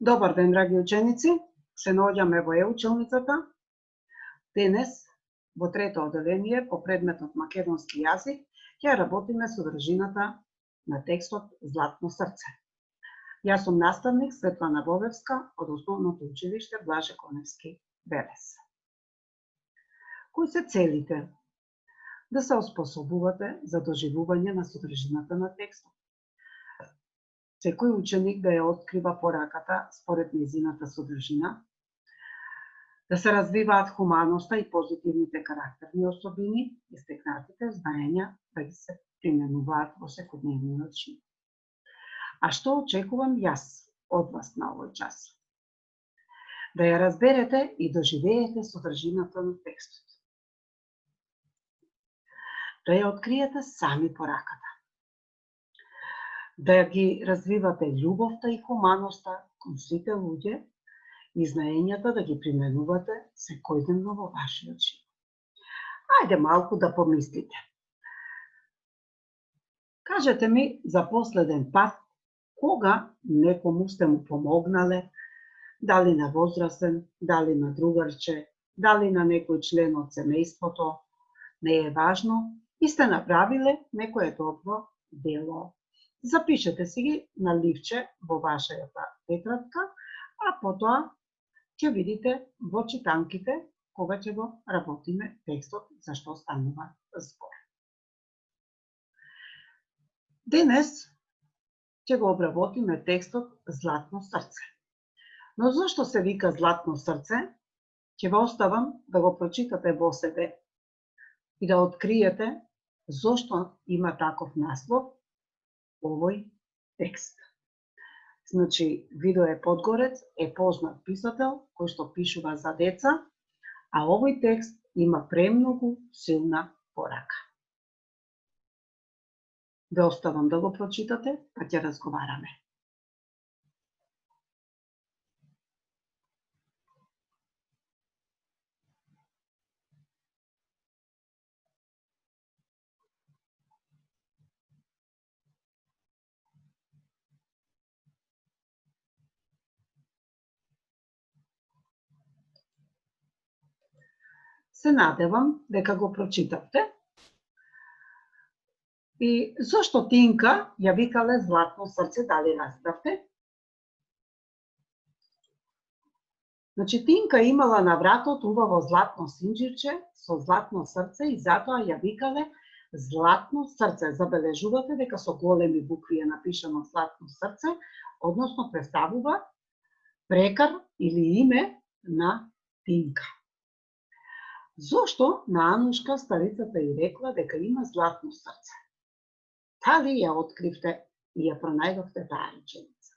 Добар ден, драги ученици! Се наоѓаме во Е-училницата. Денес, во трето одделение по предметот македонски јазик, ќе работиме содржината на текстот Златно срце. Јас сум наставник Светлана Бобевска од Основното училиште Блаже Коневски, Велес. Кои се целите? Да се оспособувате за доживување на содржината на текстот. Секој ученик да ја открива пораката според нејзината содржина, да се развиваат хуманоста и позитивните карактерни особини и стекнатите знаења да ги се применуваат во секојдневниот живот. А што очекувам јас од вас на овој час? Да ја разберете и доживеете содржината на текстот. Да ја откриете сами пораката. Да ги развивате љубовта и хуманоста кон сите луѓе и знаењата да ги применувате секојдневно во вашиот живот. Ајде малку да помислите. Кажете ми за последен пат кога некому сте му помогнале, дали на возрастен, дали на другарче, дали на некој член од семејството, не е важно, и сте направиле некое добро дело. Запишете си ги на ливче во вашата тетрадка, а потоа ќе видите во читанките кога ќе го работиме текстот за што станува збор. Денес ќе го обработиме текстот Златно срце. Но зошто се вика Златно срце? Ќе ве оставам да го прочитате во себе и да откриете зошто има таков наслов овој текст. Значи, Видое Подгорец е познат писател кој што пишува за деца, а овој текст има премногу силна порака. Ве оставам да го прочитате, па ќе разговараме. Се надевам дека го прочитавте. И зошто Тинка ја викале Златно срце, дали разбравте? Значи, Тинка имала на вратот убаво златно синџирче со златно срце и затоа ја викале Златно срце. Забележувате дека со големи букви е напишано Златно срце, односно представува прекар или име на Тинка. Зошто на Анушка старицата и рекла дека има златно срце? Дали ја откривте и ја пронајдовте таа реченица?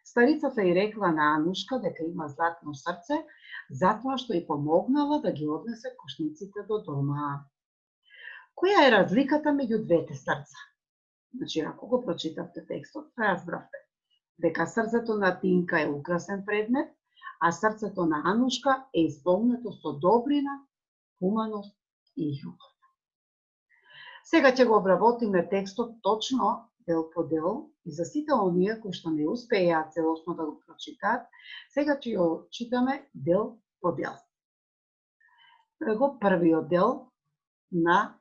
Старицата и рекла на Анушка дека има златно срце, затоа што ја помогнала да ги однесе кошниците до дома. Која е разликата меѓу двете срца? Значи, ако го прочитавте текстот, разбравте дека срцето на Тинка е украсен предмет, а срцето на Анушка е исполнето со добрина, хуманост и љубов. Сега ќе го обработиме текстот точно дел по дел и за сите оние кои што не успеа целосно да го прочитаат, сега ќе го читаме дел по дел. Прво првиот дел на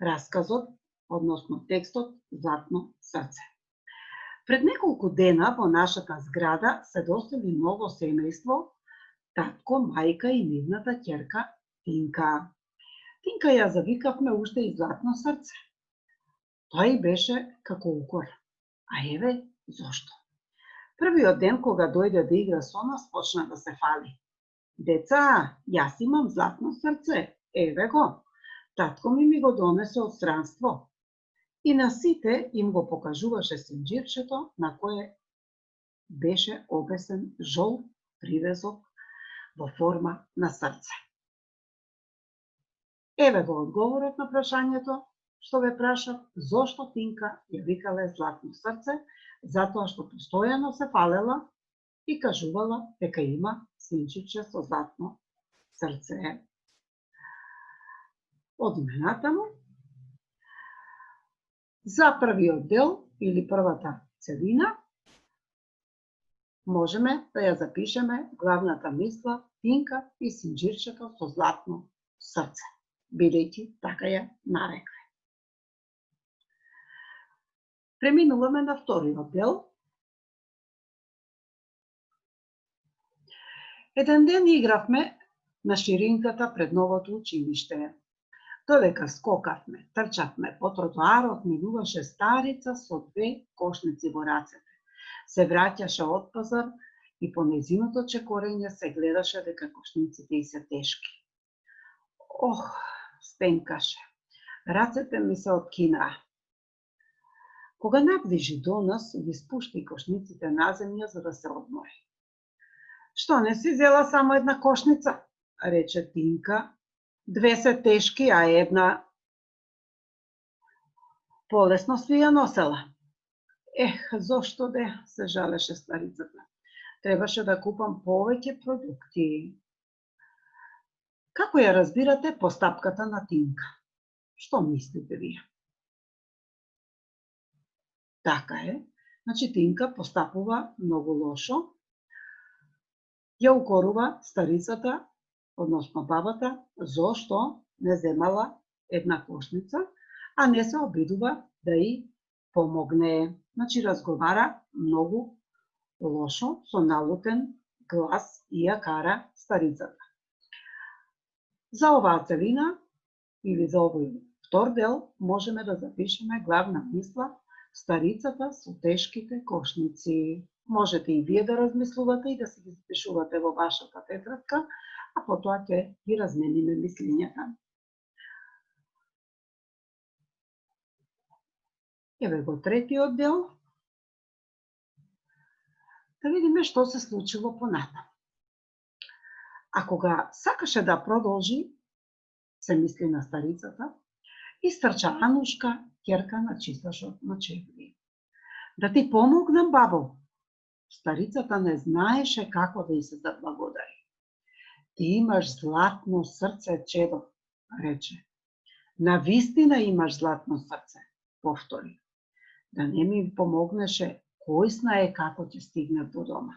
расказот, односно текстот Златно срце. Пред неколку дена во нашата зграда се достигли ново семејство, татко, мајка и нивната ќерка Тинка. Тинка ја завикавме уште и Златно срце. Тоа и беше како укор. А еве зошто. Првиот ден кога дојде да игра со нас, почна да се фали. Деца, јас имам златно срце, еве го. Татко ми го донесе од странство. И на сите им го покажуваше синџирчето на кое беше обесен жолт привезок во форма на срце. Еве го одговорот на прашањето што ве прашав, зошто Тинка ја викале Златно срце, затоа што постојано се фалела и кажувала дека има синџирче со златно срце. Одиме натаму. За првиот дел или првата целина можеме да ја запишеме главната мисла Тинка и синџирчето со златно срце, бидејќи така ја нарекле. Преминуваме на вториот дел. Еден ден игравме на ширинката пред новото училиште. Додека скокавме, трчавме по тротоарот, минуваше старица со 2 кошници во рацете. Се враќаше од пазар и по нејзиното чекорење се гледаше дека кошниците ѝ се тешки. Ох, стенкаше. Рацете ми се откинаа. Кога наближи до нас, ги спушти кошниците на земја за да се одмори. Што не си зела само една кошница? Рече Тинка. 2 се тешки, а една полесно си ја носела. Ех, зошто де, се жалеше старицата. Требаше да купам повеќе продукти. Како ја разбирате постапката на Тинка? Што мислите вие? Така е. Значи Тинка постапува многу лошо. Ја укорува старицата, односно бабата, зошто не земала една кошница, а не се обидува да ѝ помогне. Значи разговара многу лошо, со налутен глас и ја кара старицата. За оваа целина или за овој втор дел можеме да запишеме главна мисла старицата со тешките кошници. Можете и вие да размислувате и да си ги запишувате во вашата тетрадка, а потоа ќе ги размениме мислењата. Еве го третиот дел. Да видиме што се случило понатаму. А кога сакаше да продолжи, се мисли на старицата, истрча Анушка, ќерка на чисташот на Чевли. Да ти помогнам, бабо. Старицата не знаеше како да ѝ се заблагодари. Ти имаш златно срце, чедо, рече. Навистина имаш златно срце, повтори. Да не ми помогнеше, кој знае како ќе стигнат до дома.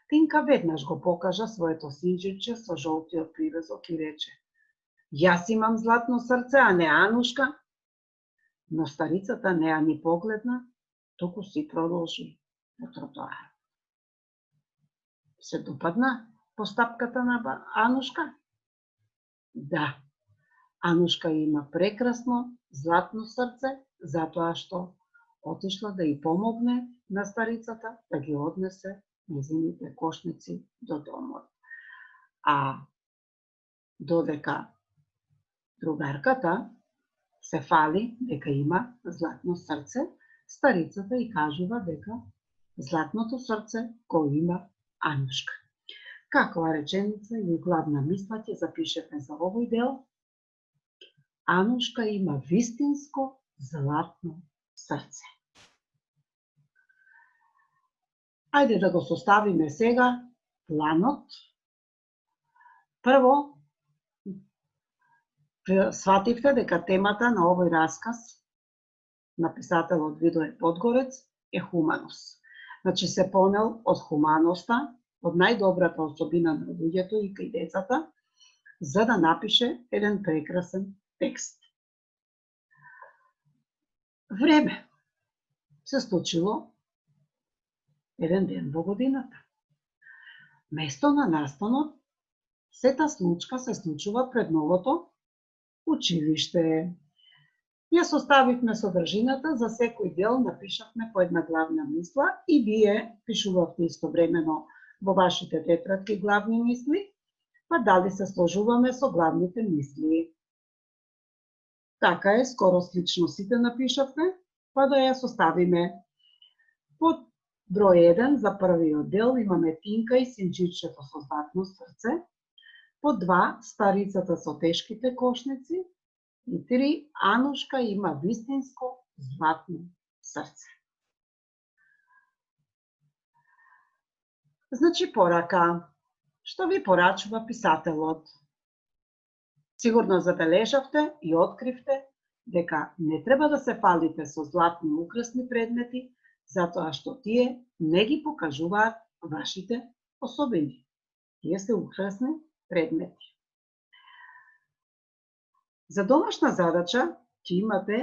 Тинка веднаш го покажа своето синџирче со жолтиот привезок и рече: Јас имам златно срце, а не Анушка. Но старицата не ја ни погледна, туку си продолжи по тротоарот. Се допадна постапката на Анушка? Да, Анушка има прекрасно златно срце, затоа што отишла да ја помогне на старицата да ги однесе нејзините кошници до домот. А додека другарката се фали дека има златно срце, старицата ја кажува дека златното срце го има Анушка. Каква реченица или главна мисла ќе запишете за овој дел? Анушка има вистинско златно срце. Ајде да го составиме сега планот. Прво, свативте дека темата на овој расказ на писателот Видој Подгорец е хуманост. Значи се понел од хуманоста, од најдобрата особина на луѓето и кај децата, за да напише еден прекрасен текст. Време се случило еден ден во годината. Место на настанот, сета случка се случува пред новото училиште. Ја составивме содржината, за секој дел напишавме по една главна мисла и вие пишувавте истовремено во вашите тетрадки главни мисли, па дали се сложуваме со главните мисли. Така е, скоро слично сите напишавте, па да ја составиме. Под број 1 за првиот дел имаме Тинка и синџирчето со златно срце, под 2 старицата со тешките кошници и 3 Анушка има вистинско златно срце. Значи порака, што ви порачува писателот? Сигурно забележавте и откривте дека не треба да се фалите со златни украсни предмети, затоа што тие не ги покажуваат вашите особини. Тие се украсни предмети. За домашна задача ќе имате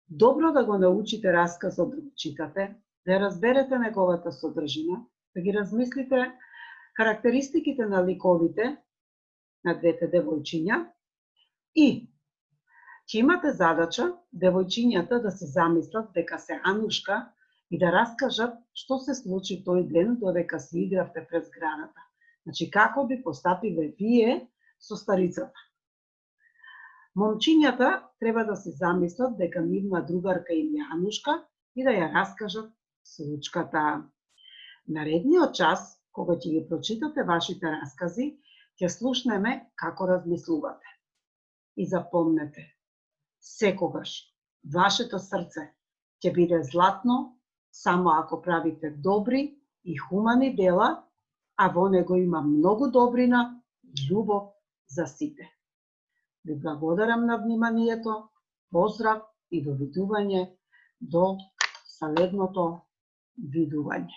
добро да го научите расказот да го читате, да разберете неговата содржина, да ги размислите карактеристиките на ликовите на двете девојчиња и ќе имате задача девојчињата да се замислат дека се Анушка и да раскажат што се случи тој ден додека се игравте пред зградата. Значи, како би постапиле вие со старицата. Момчињата треба да се замислат дека нивна другарка им е Анушка и да ја раскажат случката. Наредниот час, кога ќе ги прочитате вашите раскази, ќе слушнеме како размислувате. И запомнете, секогаш вашето срце ќе биде златно само ако правите добри и хумани дела, а во него има многу добрина и љубов за сите. Ви благодарам на вниманието, поздрав и довидување до следното видување.